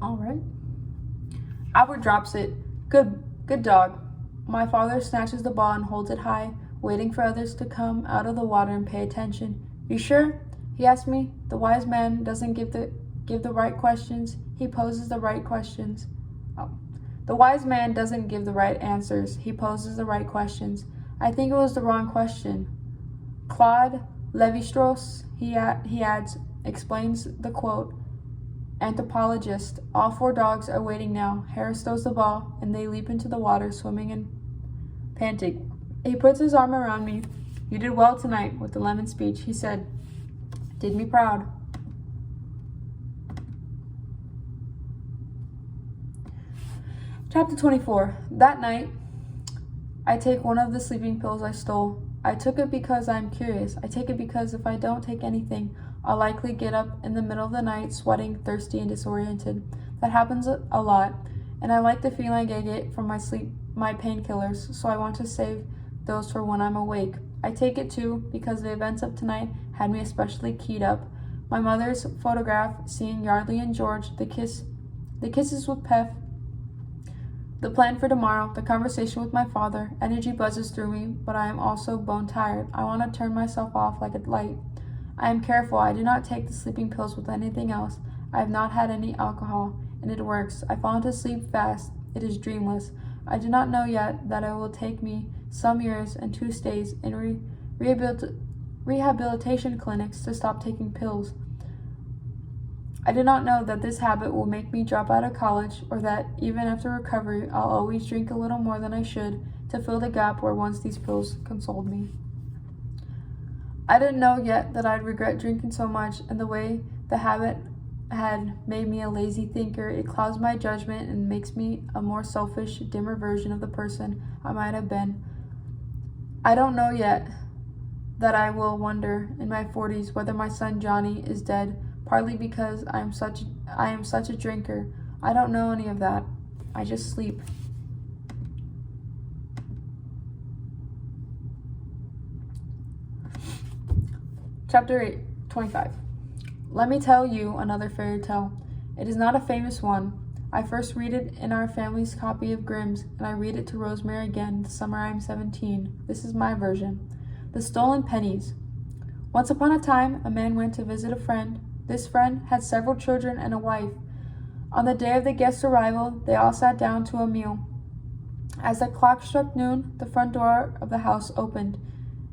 All right. Albert drops it. Good dog. My father snatches the ball and holds it high, waiting for others to come out of the water and pay attention. You sure? He asks me. The wise man doesn't give the right questions. He poses the right questions. Oh. The wise man doesn't give the right answers. He poses the right questions. I think it was the wrong question. Claude Lévi-Strauss, he adds, explains the quote. Anthropologist. All 4 dogs are waiting now. Harris throws the ball, and they leap into the water, swimming and panting. He puts his arm around me. You did well tonight with the lemon speech, he said. Did me proud. Chapter 24. That night, I take one of the sleeping pills I stole. I took it because I am curious. I take it because if I don't take anything, I'll likely get up in the middle of the night sweating, thirsty, and disoriented. That happens a lot, and I like the feeling I get from my painkillers, so I want to save those for when I'm awake. I take it too because the events of tonight had me especially keyed up. My mother's photograph, seeing Yardley and George, the kisses with Pef, the plan for tomorrow, the conversation with my father. Energy buzzes through me, but I am also bone tired. I want to turn myself off like a light. I am careful. I do not take the sleeping pills with anything else. I have not had any alcohol, and it works. I fall into sleep fast. It is dreamless. I do not know yet that it will take me some years and 2 stays in rehabilitation clinics to stop taking pills. I do not know that this habit will make me drop out of college, or that even after recovery I'll always drink a little more than I should to fill the gap where once these pills consoled me. I didn't know yet that I'd regret drinking so much, and the way the habit had made me a lazy thinker, it clouds my judgment and makes me a more selfish, dimmer version of the person I might have been. I don't know yet that I will wonder in my 40s whether my son Johnny is dead, partly because I am such a drinker. I don't know any of that. I just sleep. Chapter 25. Let me tell you another fairy tale. It is not a famous one. I first read it in our family's copy of Grimm's, and I read it to Rosemary again the summer I am 17. This is my version. The Stolen Pennies. Once upon a time, a man went to visit a friend. This friend had several children and a wife. On the day of the guest's arrival, they all sat down to a meal. As the clock struck noon, the front door of the house opened.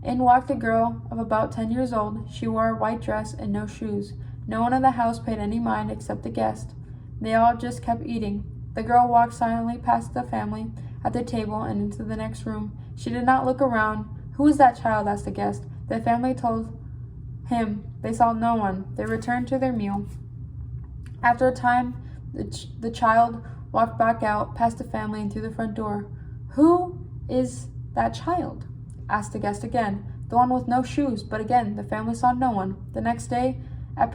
In walked a girl of about 10 years old. She wore a white dress and no shoes. No one in the house paid any mind except the guest. They all just kept eating. The girl walked silently past the family at the table and into the next room. She did not look around. Who is that child? Asked the guest. The family told him. They saw no one. They returned to their meal. After a time, the child walked back out past the family and through the front door. Who is that child? Asked the guest again. The one with no shoes, but again the family saw no one. The next day, at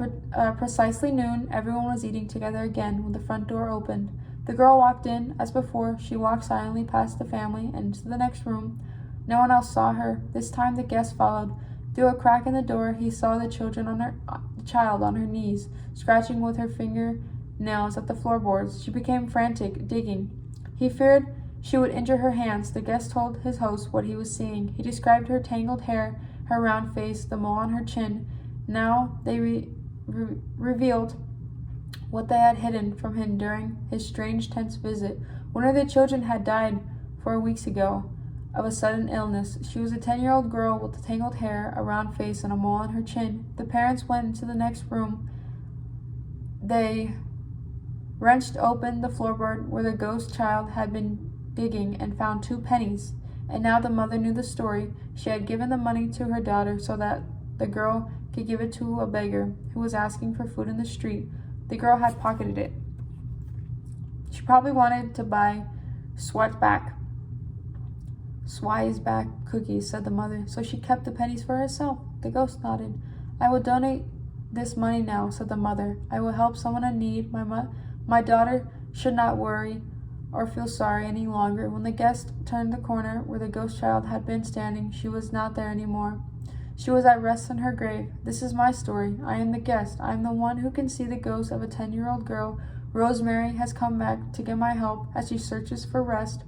precisely noon, everyone was eating together again when the front door opened. The girl walked in. As before, she walked silently past the family and into the next room. No one else saw her. This time the guest followed. Through a crack in the door, he saw the child on her knees, scratching with her fingernails at the floorboards. She became frantic, digging. He feared she would injure her hands. The guest told his host what he was seeing. He described her tangled hair, her round face, the mole on her chin. Now they revealed what they had hidden from him during his strange, tense visit. One of the children had died 4 weeks ago of a sudden illness. She was a 10-year-old girl with tangled hair, a round face, and a mole on her chin. The parents went into the next room. They wrenched open the floorboard where the ghost child had been digging and found 2 pennies. And now the mother knew the story. She had given the money to her daughter so that the girl could give it to a beggar who was asking for food in the street. The girl had pocketed it. She probably wanted to buy Swiceback cookies, said the mother, so she kept the pennies for herself. The ghost nodded. I will donate this money now, said the mother. I will help someone in need. My daughter should not worry or feel sorry any longer. When the guest turned the corner where the ghost child had been standing, she was not there anymore. She was at rest in her grave. This is my story. I am the guest. I am the one who can see the ghost of a 10-year-old girl Rosemary has come back to get my help as she searches for rest.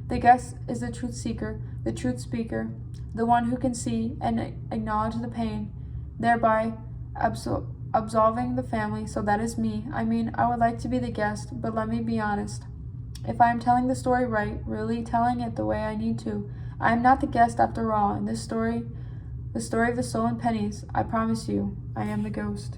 The guest is the truth seeker, the truth speaker, the one who can see and acknowledge the pain, thereby absolving the family. So that is me. I mean, I would like to be the guest, but let me be honest. If I am telling the story right, really telling it the way I need to, I am not the guest after all. In this story, the story of the stolen pennies, I promise you, I am the ghost.